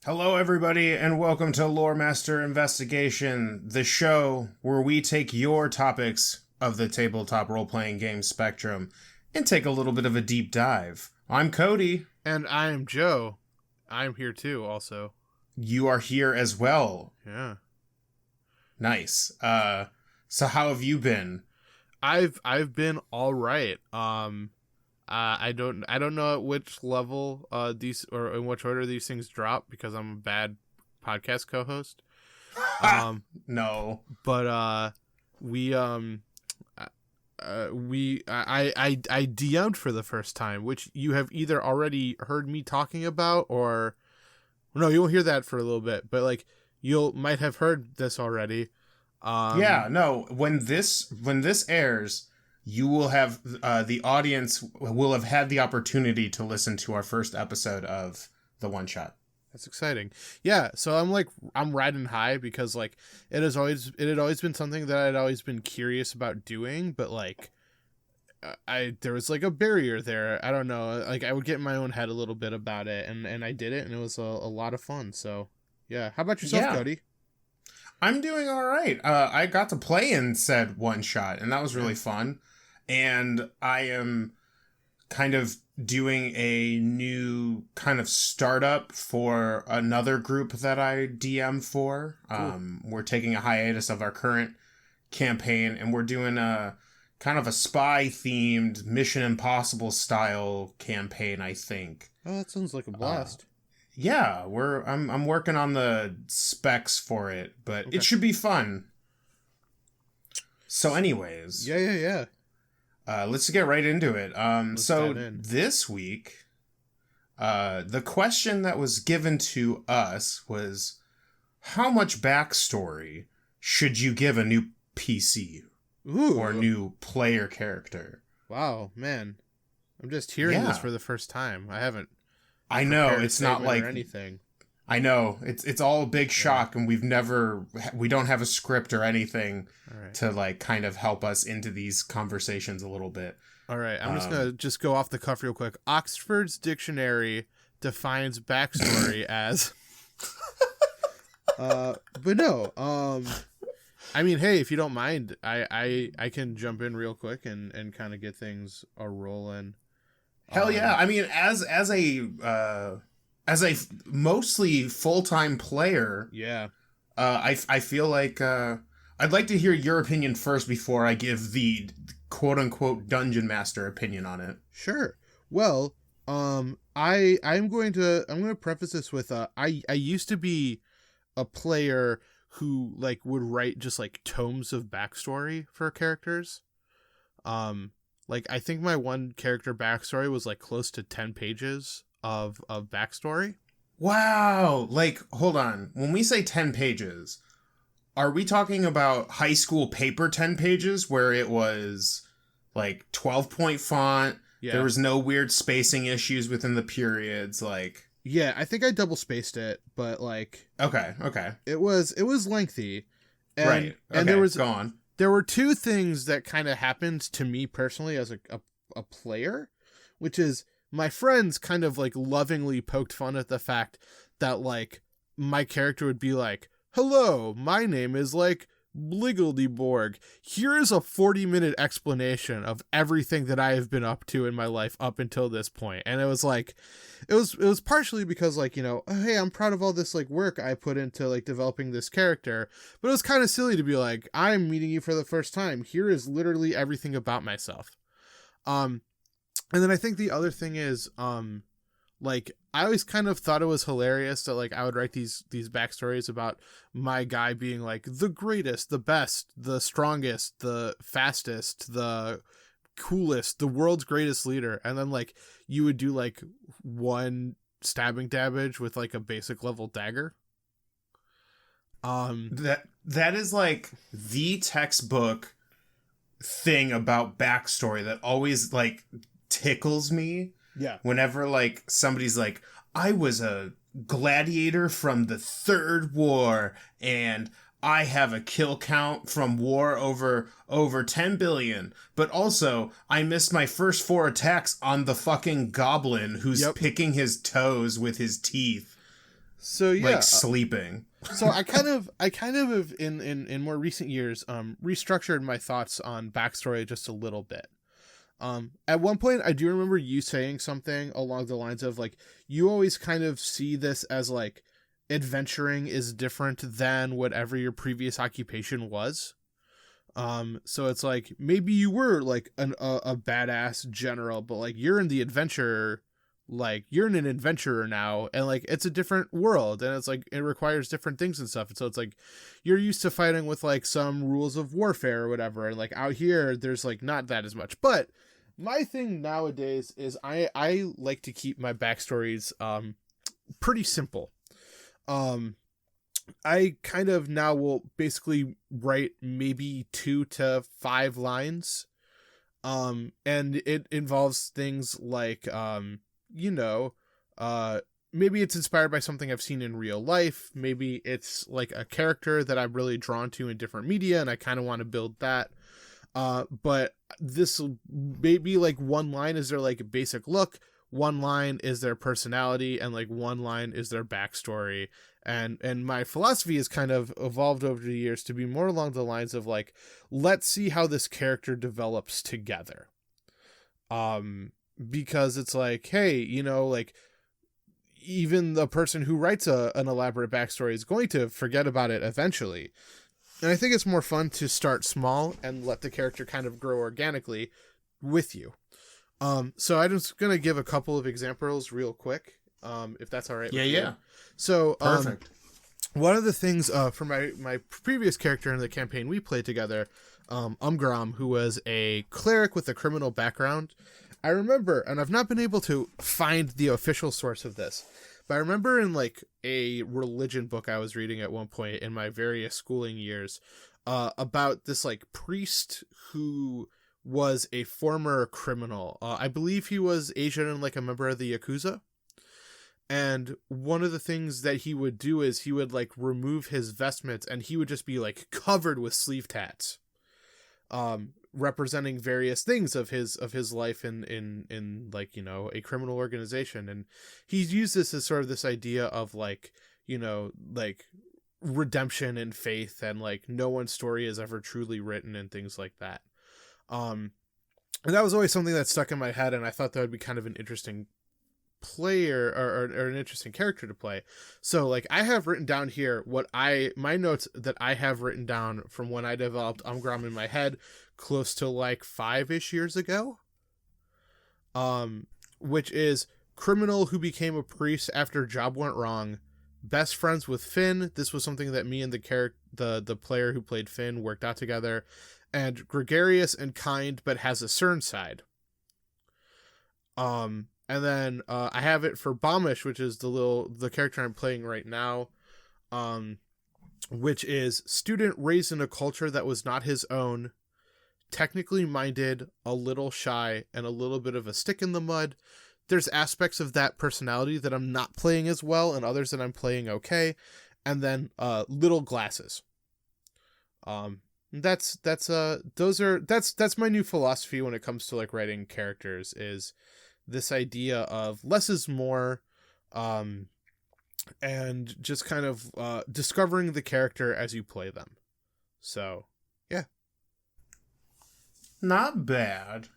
Hello, everybody, and welcome to LoreMaster Investigation, the show where we take your topics of the tabletop role-playing game spectrum and take a little bit of a deep dive. I'm Cody. And I am Joe. I'm here too, also. You are here as well. Yeah. Nice. So how have you been? I've been all right. I don't know at which level these or in which order these things drop because I'm a bad podcast co-host. No. But I DM'd for the first time, which you have either already heard me talking about or no, you won't hear that for a little bit, but like might have heard this already. When this airs, you will have the audience will have had the opportunity to listen to our first episode of the one shot. That's exciting. Yeah, so I'm riding high because like it had always been something that I'd always been curious about doing, but like there was like a barrier there. I don't know. Like I would get in my own head a little bit about it, and I did it, and it was a lot of fun. So yeah, how about yourself, Cody? I'm doing all right. I got to play in said one shot, and that was really fun. And I am kind of doing a new kind of startup for another group that I DM for. Cool. We're taking a hiatus of our current campaign, and we're doing a kind of a spy-themed Mission Impossible style campaign, I think. Oh, that sounds like a blast. Yeah, I'm working on the specs for it, but It should be fun. So anyways. Yeah. Let's get right into it. This week, the question that was given to us was, how much backstory should you give a new PC or new player character? Wow, man. I'm just hearing this for the first time. I know, it's not like anything. I know it's all a big shock, and we don't have a script or anything to like kind of help us into these conversations a little bit. All right, I'm just gonna go off the cuff real quick. Oxford's dictionary defines backstory as, but no. I mean, hey, if you don't mind, I can jump in real quick and kind of get things a rolling. Hell yeah! I mean, as a mostly full-time player, I feel like I'd like to hear your opinion first before I give the quote-unquote dungeon master opinion on it. Sure. Well, I'm going to preface this with I used to be a player who like would write just like tomes of backstory for characters. Like I think my one character backstory was like close to 10 pages of backstory. Wow. Like, hold on. When we say 10 pages, are we talking about high school paper 10 pages where it was like 12-point font? Yeah. There was no weird spacing issues within the periods. Like, yeah, I think I double spaced it, but like, okay. It was lengthy. And, right. Okay, and there were two things that kind of happened to me personally as a player, which is my friends kind of like lovingly poked fun at the fact that like my character would be like, hello, my name is like Bliggledyborg. Here is a 40-minute explanation of everything that I have been up to in my life up until this point. And it was like, it was partially because like, you know, hey, I'm proud of all this like work I put into like developing this character, but it was kind of silly to be like, I'm meeting you for the first time. Here is literally everything about myself. And then I think the other thing is, like, I always kind of thought it was hilarious that, like, I would write these backstories about my guy being, like, the greatest, the best, the strongest, the fastest, the coolest, the world's greatest leader. And then, like, you would do, like, one stabbing damage with, like, a basic level dagger. That is, like, the textbook thing about backstory that always, like, tickles me. Yeah. Whenever like somebody's like, I was a gladiator from the Third War and I have a kill count from war over 10 billion, but also I missed my first 4 attacks on the fucking goblin who's picking his toes with his teeth. So yeah, like sleeping. So I kind of have in more recent years restructured my thoughts on backstory just a little bit. At one point I do remember you saying something along the lines of like, you always kind of see this as like adventuring is different than whatever your previous occupation was. So it's like, maybe you were like a badass general, but like you're in the adventure, like you're an adventurer now, and like it's a different world, and it's like it requires different things and stuff. And so it's like you're used to fighting with like some rules of warfare or whatever, and like out here there's like not that as much. But my thing nowadays is I like to keep my backstories pretty simple. I kind of now will basically write maybe 2 to 5 lines. And it involves things like, maybe it's inspired by something I've seen in real life. Maybe it's like a character that I'm really drawn to in different media, and I kind of want to build that. But this maybe like 1 line is their like basic look, 1 line is their personality, and like 1 line is their backstory. And my philosophy has kind of evolved over the years to be more along the lines of like, let's see how this character develops together. Because it's like, hey, like even the person who writes an elaborate backstory is going to forget about it eventually. And I think it's more fun to start small and let the character kind of grow organically with you. So I'm just going to give a couple of examples real quick. If that's all right with you. Yeah. So, perfect. One of the things for my previous character in the campaign we played together, Umgrom, who was a cleric with a criminal background. I remember, and I've not been able to find the official source of this, but I remember in like a religion book I was reading at one point in my various schooling years, about this like priest who was a former criminal. I believe he was Asian and like a member of the Yakuza. And one of the things that he would do is he would like remove his vestments, and he would just be like covered with sleeve tats, representing various things of his life in like, a criminal organization. And he's used this as sort of this idea of like, like redemption and faith, and like no one's story is ever truly written and things like that. And that was always something that stuck in my head, and I thought that would be kind of an interesting player or an interesting character to play. So like I have written down here my notes that I have written down from when I developed Umgrom in my head close to like 5-ish years ago, which is criminal who became a priest after job went wrong, best friends with Finn. This was something that me and the player who played Finn worked out together, and gregarious and kind but has a stern side. And then I have it for Bomish, which is the character I'm playing right now, which is student raised in a culture that was not his own, technically minded, a little shy, and a little bit of a stick in the mud. There's aspects of that personality that I'm not playing as well, and others that I'm playing okay. And then little glasses. That's my new philosophy when it comes to like writing characters, is this idea of less is more, and just kind of discovering the character as you play them. So, yeah. Not bad.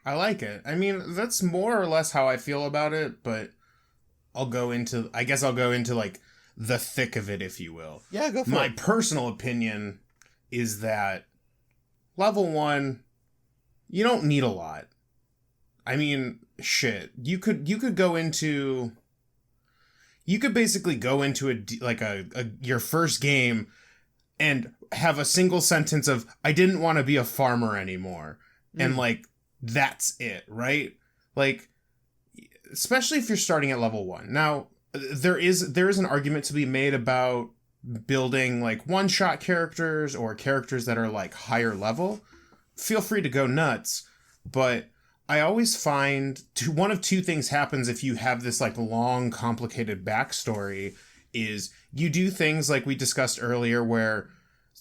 I like it. I mean, that's more or less how I feel about it, but I'll go into like the thick of it, if you will. Yeah, go for it. My personal opinion is that level 1, you don't need a lot. I mean, shit. You could basically go into your first game and have a single sentence of, I didn't want to be a farmer anymore. And like, that's it, right? Like, especially if you're starting at level 1. Now, there is an argument to be made about building like one-shot characters or characters that are like higher level. Feel free to go nuts, but I always find one of 2 things happens if you have this like long, complicated backstory. Is you do things like we discussed earlier where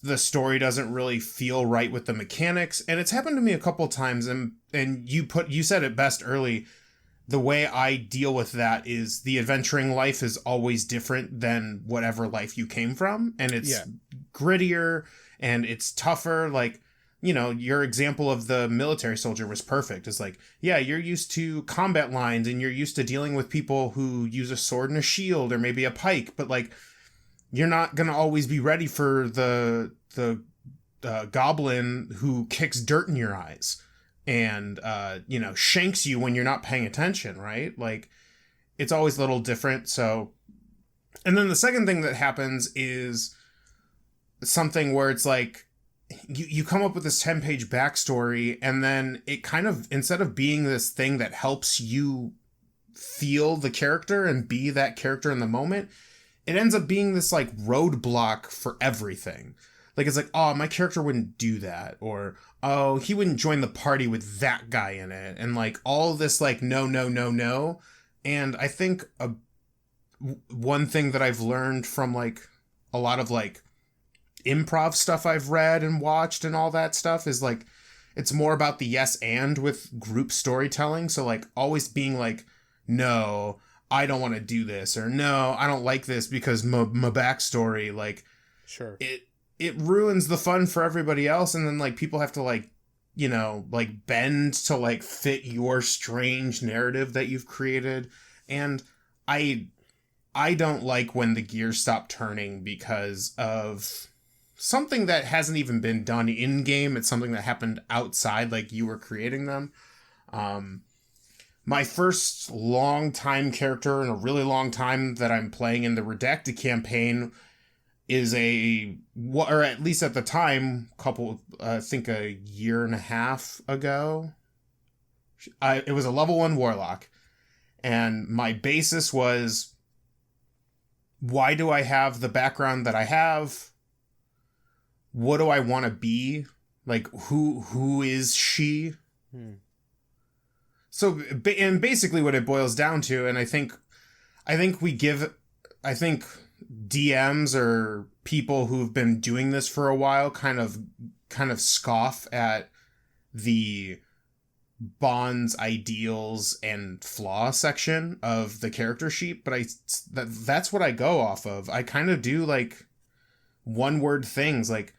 the story doesn't really feel right with the mechanics. And it's happened to me a couple times, and you said it best early. the way I deal with that is the adventuring life is always different than whatever life you came from. And it's grittier and it's tougher. Like, you know, your example of the military soldier was perfect. It's like, yeah, you're used to combat lines and you're used to dealing with people who use a sword and a shield or maybe a pike, but like, you're not going to always be ready for the goblin who kicks dirt in your eyes and, you know, shanks you when you're not paying attention, right? Like, it's always a little different. So, and then the second thing that happens is something where it's like, you come up with this 10-page backstory, and then it kind of, instead of being this thing that helps you feel the character and be that character in the moment, it ends up being this like roadblock for everything. Like, it's like, oh, my character wouldn't do that. Or, oh, he wouldn't join the party with that guy in it. And like all this like, no, no, no, no. And I think one thing that I've learned from like a lot of like improv stuff I've read and watched and all that stuff is like, it's more about the yes and with group storytelling. So like always being like, no, I don't want to do this, or no, I don't like this because my backstory, like, sure, it ruins the fun for everybody else. And then like people have to like, you know, like bend to like fit your strange narrative that you've created. And I don't like when the gears stop turning because of something that hasn't even been done in game. It's something that happened outside, like you were creating them. My first long time character in a really long time that I'm playing in the Redacted campaign is or at least at the time, I think a year and a half ago, it was a level 1 warlock. And my basis was, why do I have the background that I have? What do I want to be? Like, who is she? So, and basically what it boils down to, and I think DMs or people who've been doing this for a while kind of scoff at the bonds, ideals, and flaw section of the character sheet, but that's what I go off of. I kind of do like one word things. Like,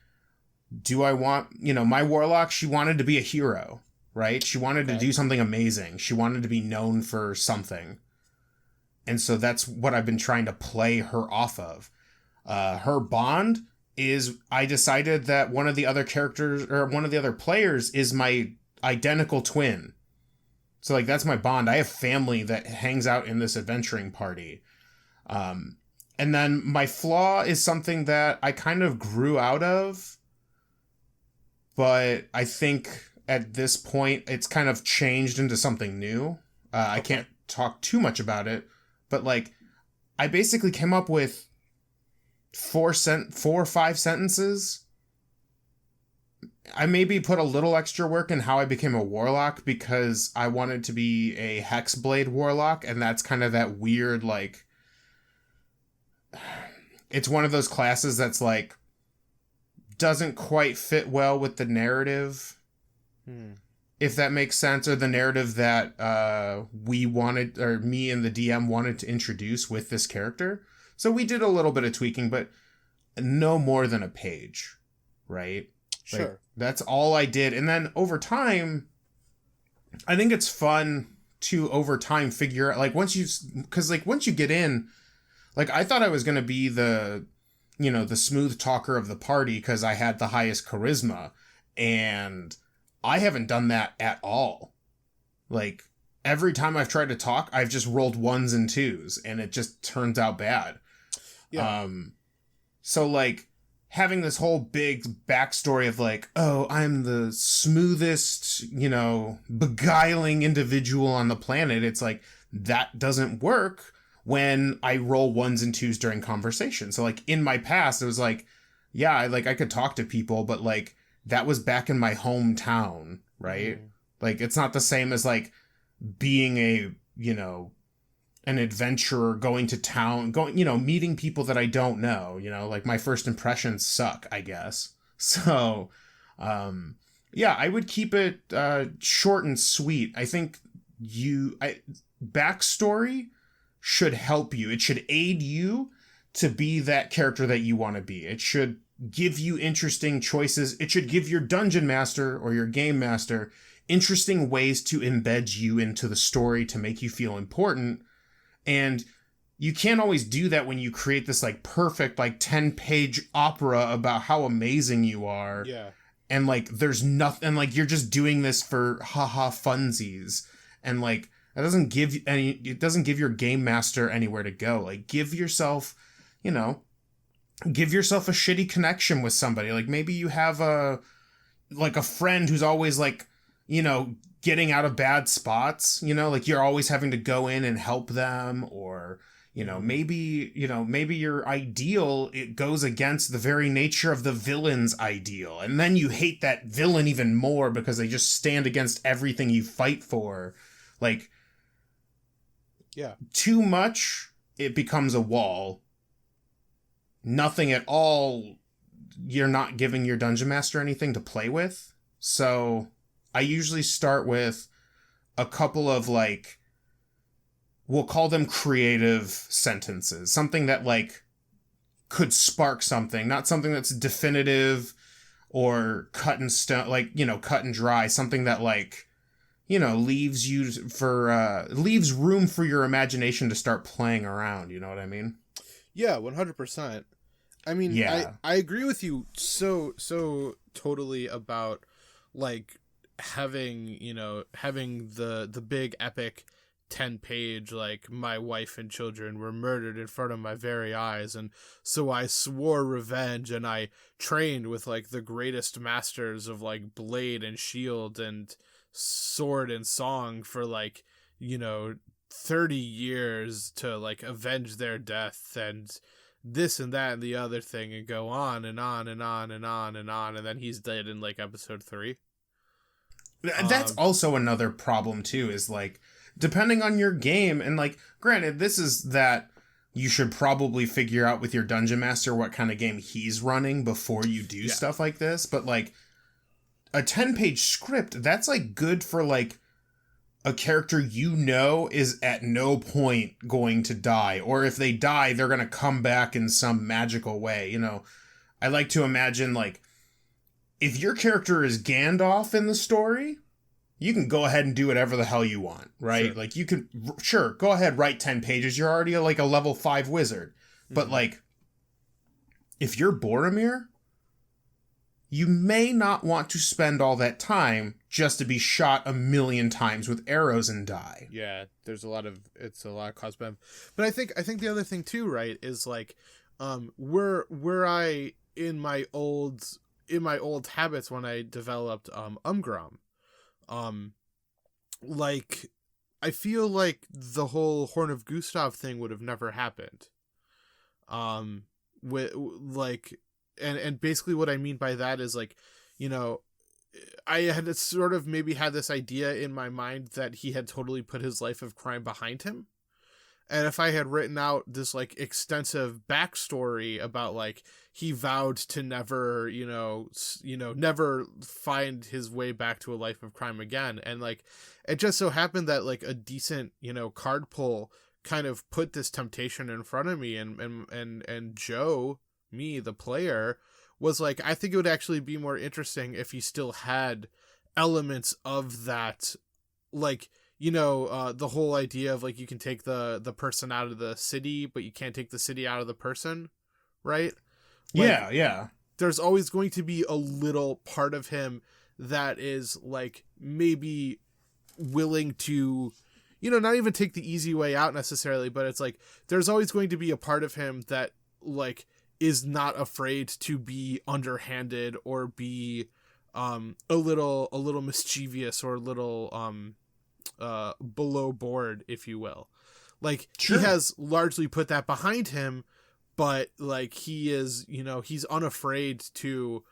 do I want, you know, my warlock, she wanted to be a hero, right? She wanted to do something amazing. She wanted to be known for something. And so that's what I've been trying to play her off of. Her bond is, I decided that one of the other characters, or one of the other players, is my identical twin. So like, that's my bond. I have family that hangs out in this adventuring party. And then my flaw is something that I kind of grew out of, but I think at this point it's kind of changed into something new. I can't talk too much about it, but like, I basically came up with 4 or 5 sentences. I maybe put a little extra work in how I became a warlock because I wanted to be a hexblade warlock, and that's kind of that weird, like, it's one of those classes that's like, doesn't quite fit well with the narrative, if that makes sense, or the narrative that we wanted, or me and the DM wanted to introduce with this character. So we did a little bit of tweaking, but no more than a page, right? Sure. Like, that's all I did. And then over time, I think it's fun to over time figure out, like, once you get in, like, I thought I was going to be the smooth talker of the party because I had the highest charisma, and I haven't done that at all. Like, every time I've tried to talk, I've just rolled 1s and 2s, and it just turns out bad. Yeah. So like, having this whole big backstory of like, oh, I'm the smoothest, beguiling individual on the planet. It's like, that doesn't work when I roll 1s and 2s during conversation. So like, in my past, it was like, yeah, I could talk to people, but like, that was back in my hometown, right? Like, it's not the same as like being an adventurer, going to town, meeting people that I don't know, like, my first impressions suck, I guess. So, yeah, I would keep it short and sweet. I think backstory should help you. It should aid you to be that character that you want to be. It should give you interesting choices. It should give your dungeon master or your game master interesting ways to embed you into the story to make you feel important. And you can't always do that when you create this like perfect like 10-page opera about how amazing you are. Yeah. And like there's nothing, like you're just doing this for haha funsies. And like it doesn't give your game master anywhere to go. Like give yourself a shitty connection with somebody. Like maybe you have a friend who's always like, getting out of bad spots, like you're always having to go in and help them, or, maybe your ideal, it goes against the very nature of the villain's ideal. And then you hate that villain even more because they just stand against everything you fight for. Like, yeah, too much, it becomes a wall. Nothing at all, you're not giving your dungeon master anything to play with. So I usually start with a couple of like, we'll call them creative sentences, something that like could spark something, not something that's definitive or cut and stone, like, cut and dry, something that like, leaves room for your imagination to start playing around. You know what I mean? Yeah, 100%. I mean, yeah. I agree with you so totally about like having the big epic 10-page like my wife and children were murdered in front of my very eyes, and so I swore revenge, and I trained with like the greatest masters of like blade and shield and sword and song for like 30 years to like avenge their death and this and that and the other thing, and go on and on and on and on and on, and then he's dead in like episode 3. That's also another problem too, is like depending on your game, and like granted, this is that you should probably figure out with your dungeon master what kind of game he's running before you do stuff like this. But like a 10-page script, that's like good for like a character is at no point going to die, or if they die, they're going to come back in some magical way. I like to imagine like if your character is Gandalf in the story, you can go ahead and do whatever the hell you want, right? Sure. Like you can, go ahead, write 10 pages. You're already like a level 5 wizard. Mm-hmm. But like, if you're Boromir, you may not want to spend all that time just to be shot 1,000,000 times with arrows and die. Yeah, it's a lot of cost benefit. But I think the other thing too, right, is like, where I in my old habits when I developed Umgrom, like I feel like the whole Horn of Gustav thing would have never happened. With like. And basically what I mean by that is like, I had sort of maybe had this idea in my mind that he had totally put his life of crime behind him. And if I had written out this like extensive backstory about like he vowed to never, never find his way back to a life of crime again. And like, it just so happened that like a decent, card pull kind of put this temptation in front of me, and Joe, me, the player, was like, I think it would actually be more interesting if he still had elements of that, like, the whole idea of like you can take the person out of the city, but you can't take the city out of the person, right? Like, yeah. There's always going to be a little part of him that is like maybe willing to, not even take the easy way out necessarily, but it's like there's always going to be a part of him that like is not afraid to be underhanded or be a little mischievous or a little below board, if you will. Like, sure. He has largely put that behind him, but like he is, he's unafraid to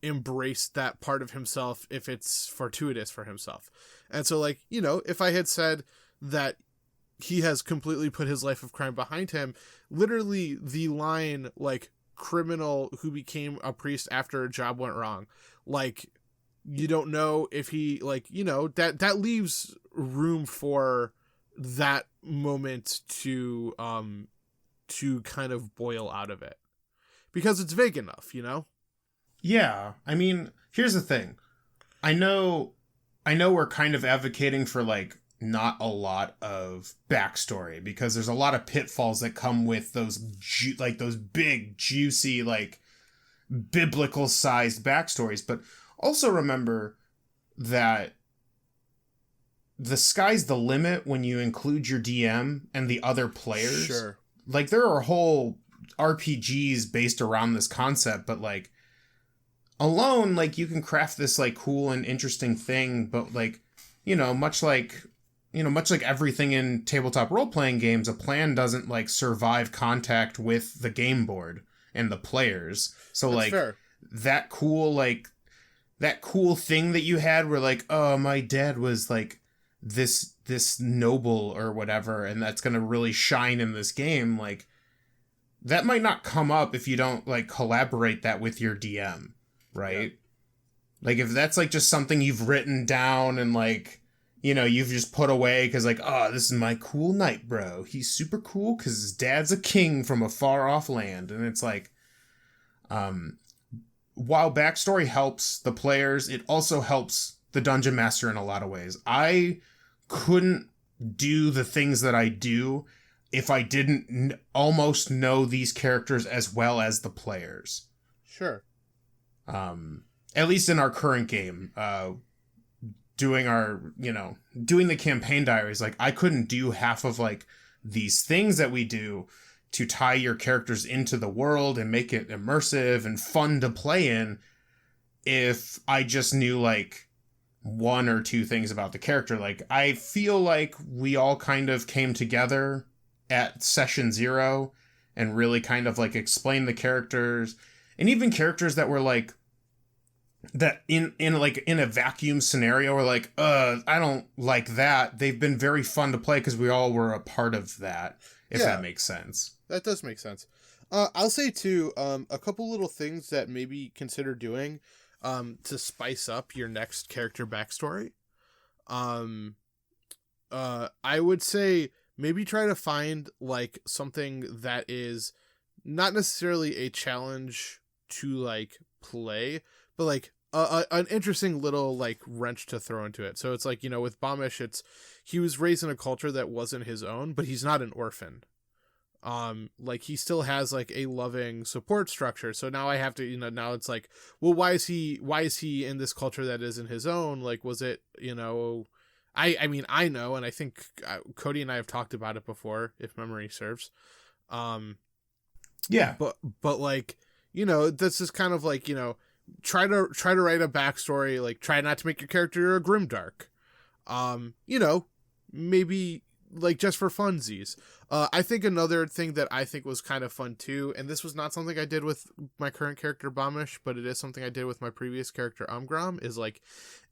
embrace that part of himself if it's fortuitous for himself. And so like, if I had said that he has completely put his life of crime behind him, literally the line like criminal who became a priest after a job went wrong, like you don't know if he like, that leaves room for that moment to kind of boil out of it, because it's vague enough, you know? Yeah. I mean, here's the thing. I know we're kind of advocating for like not a lot of backstory, because there's a lot of pitfalls that come with those those big juicy like biblical sized backstories. But also remember that the sky's the limit when you include your DM and the other players. Sure. Like, there are whole RPGs based around this concept, but like alone, like, you can craft this like cool and interesting thing, but like, much like everything in tabletop role-playing games, a plan doesn't like survive contact with the game board and the players. So that's like fair. that cool thing that you had where like, oh, my dad was like this noble or whatever, and that's gonna really shine in this game, like that might not come up if you don't like collaborate that with your DM, right? Yeah. Like, if that's like just something you've written down and like, you've just put away because like, oh, this is my cool knight, bro, he's super cool because his dad's a king from a far off land, and it's like, while backstory helps the players, it also helps the dungeon master in a lot of ways. I couldn't do the things that I do if I didn't almost know these characters as well as the players. Sure. At least in our current game, doing the campaign diaries, like I couldn't do half of like these things that we do to tie your characters into the world and make it immersive and fun to play in if I just knew like one or two things about the character. Like, I feel like we all kind of came together at session 0 and really kind of like explained the characters, and even characters that were like that in a vacuum scenario were like, I don't like that. They've been very fun to play because we all were a part of that, if that makes sense. That does make sense. I'll say too, a couple little things that maybe consider doing to spice up your next character backstory. I would say maybe try to find like something that is not necessarily a challenge to like play, but like an interesting little like wrench to throw into it. So it's like, with Bomish, he was raised in a culture that wasn't his own, but he's not an orphan. Like, he still has like a loving support structure. So now I have to, now it's like, well, why is he in this culture that isn't his own? Like, was it, I mean, I know, and I think Cody and I have talked about it before, if memory serves. Yeah. But like, this is kind of like, try to write a backstory, like try not to make your character a grimdark. Maybe like just for funsies. I think another thing that I think was kind of fun too, and this was not something I did with my current character Bomish, but it is something I did with my previous character Umgrom, is like,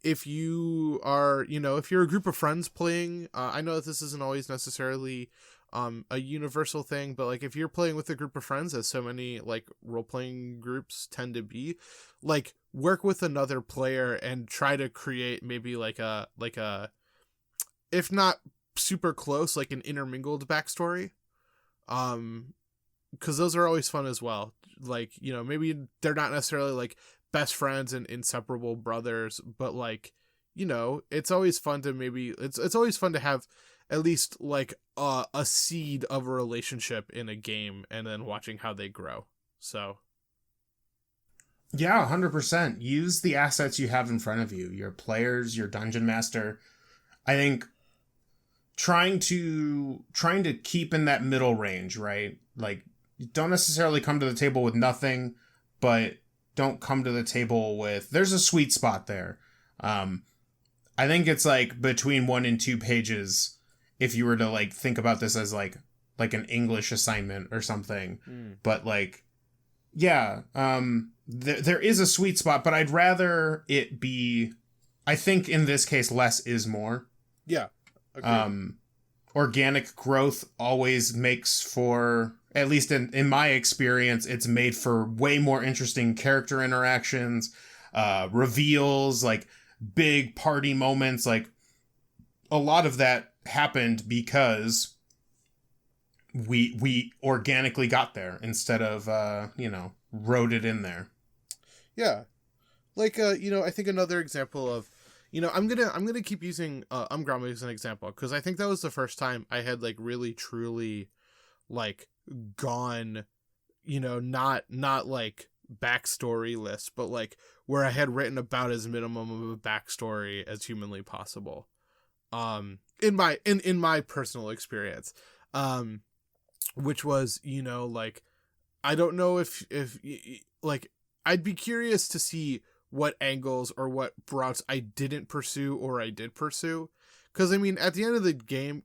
if you are, if you're a group of friends playing, I know that this isn't always necessarily a universal thing, but like if you're playing with a group of friends, as so many like role-playing groups tend to be, like, work with another player and try to create maybe like a if not super close, like an intermingled backstory, because those are always fun as well. Like, maybe they're not necessarily like best friends and inseparable brothers, but like, it's always fun to maybe it's always fun to have at least like a seed of a relationship in a game, and then watching how they grow. So yeah, 100%. Use the assets you have in front of you, your players, your dungeon master. I think trying to keep in that middle range, right? Like, don't necessarily come to the table with nothing, but don't come to the table with, there's a sweet spot there. I think it's like between 1 and 2 pages, if you were to like think about this as like an English assignment or something. But like, yeah, there is a sweet spot, but I'd rather it be, I think in this case, less is more. Yeah. Agreed. Organic growth always makes for, at least in my experience, it's made for way more interesting character interactions, reveals, like big party moments. Like, a lot of that happened because we organically got there instead of wrote it in there. Yeah. Like, I think another example of, I'm gonna keep using Umgram as an example, because I think that was the first time I had like really truly like gone, not like backstory list, but like where I had written about as minimum of a backstory as humanly possible. In my personal experience, which was, like, I don't know if like, I'd be curious to see what angles or what routes I didn't pursue or I did pursue. Because, I mean, at the end of the game,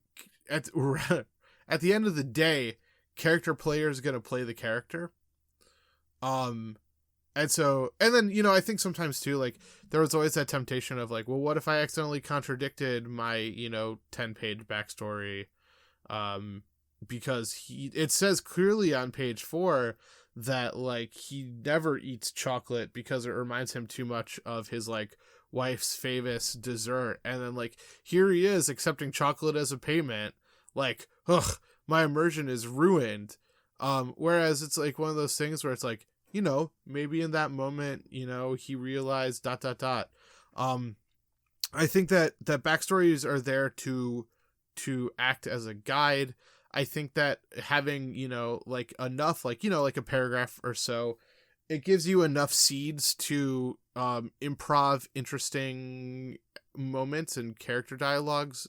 at the end of the day, character player is going to play the character. And then, I think sometimes too, like, there was always that temptation of like, well, what if I accidentally contradicted my, 10-page backstory? Because it says clearly on page 4 that like he never eats chocolate because it reminds him too much of his like wife's famous dessert, and then like here he is accepting chocolate as a payment. Like, ugh, my immersion is ruined. Whereas it's like one of those things where it's like, maybe in that moment, he realized ... I think that backstories are there to act as a guide. I think that having, like enough, like, like a paragraph or so, it gives you enough seeds to improv interesting moments and character dialogues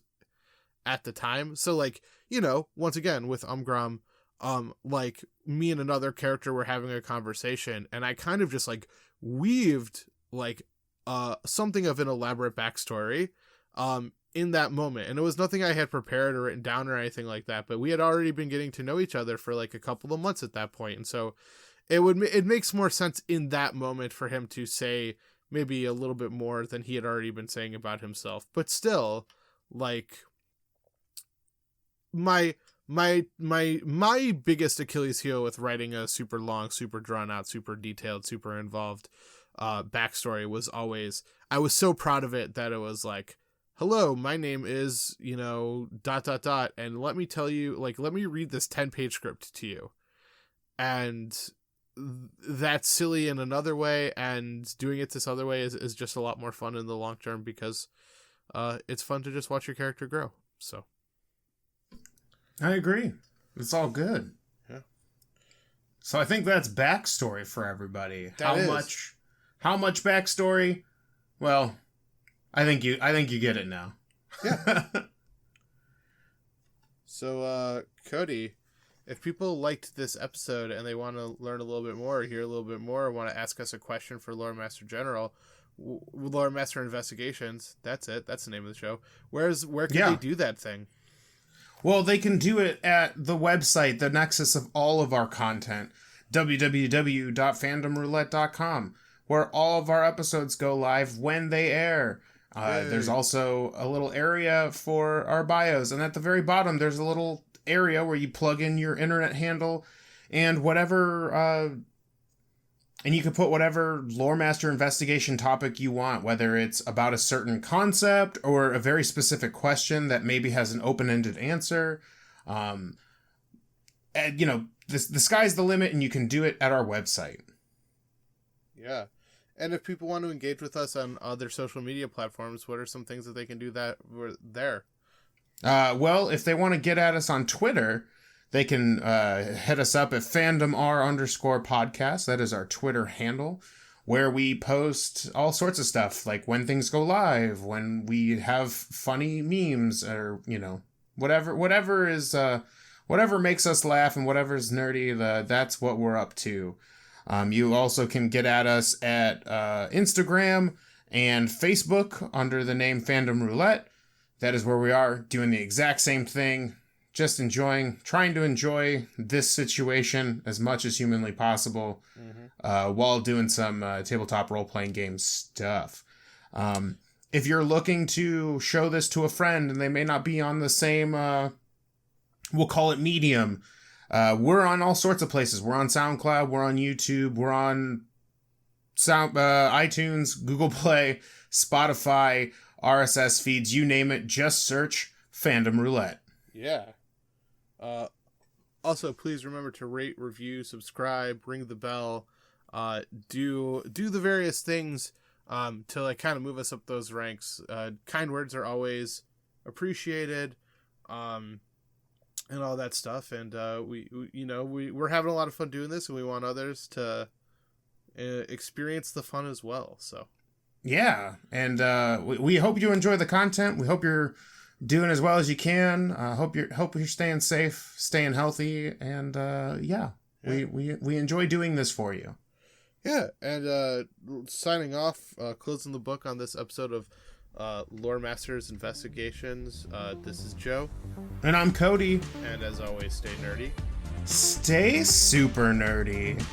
at the time. So like, once again with Umgram, like me and another character were having a conversation, and I kind of just like weaved like something of an elaborate backstory in that moment, and it was nothing I had prepared or written down or anything like that, but we had already been getting to know each other for like a couple of months at that point, and so it makes more sense in that moment for him to say maybe a little bit more than he had already been saying about himself. But still, like, my biggest Achilles heel with writing a super long, super drawn out, super detailed, super involved backstory was always, I was so proud of it that it was like, hello, my name is, and let me tell you, like, let me read this 10-page script to you. And that's silly in another way, and doing it this other way is just a lot more fun in the long term, because it's fun to just watch your character grow. So I agree. It's all good. Yeah. So I think that's backstory for everybody. How much backstory? Well, I think you get it now. Yeah. So, Cody, if people liked this episode and they want to learn a little bit more, hear a little bit more, or want to ask us a question for LoreMaster General, LoreMaster Investigations, that's it. That's the name of the show. Where can they do that thing? Well, they can do it at the website, the nexus of all of our content, www.fandomroulette.com, where all of our episodes go live when they air. There's also a little area for our bios, and at the very bottom there's a little area where you plug in your internet handle and whatever and you can put whatever LoreMaster investigation topic you want, whether it's about a certain concept or a very specific question that maybe has an open-ended answer. And the sky's the limit, and you can do it at our website. Yeah. And if people want to engage with us on other social media platforms, what are some things that they can do that were there? Well, if they want to get at us on Twitter, they can hit us up at fandomr_podcast. That is our Twitter handle, where we post all sorts of stuff, like when things go live, when we have funny memes, or whatever makes us laugh and whatever's nerdy. That's what we're up to. You also can get at us at Instagram and Facebook under the name Fandom Roulette. That is where we are doing the exact same thing, just trying to enjoy this situation as much as humanly possible, while doing some tabletop role-playing game stuff. If you're looking to show this to a friend and they may not be on the same, we'll call it medium, we're on all sorts of places. We're on SoundCloud, we're on YouTube, we're on iTunes, Google Play, Spotify, RSS feeds, you name it. Just search Fandom Roulette. Yeah. Also, please remember to rate, review, subscribe, ring the bell, do the various things to like kind of move us up those ranks. Kind words are always appreciated, and all that stuff. And we're having a lot of fun doing this, and we want others to experience the fun as well. So yeah, and we hope you enjoy the content. We hope you're doing as well as you can. Hope you're staying safe, staying healthy, and we enjoy doing this for you. Yeah, and signing off, closing the book on this episode of LoreMaster's Investigations. This is Joe. And I'm Cody. And as always, stay nerdy. Stay super nerdy.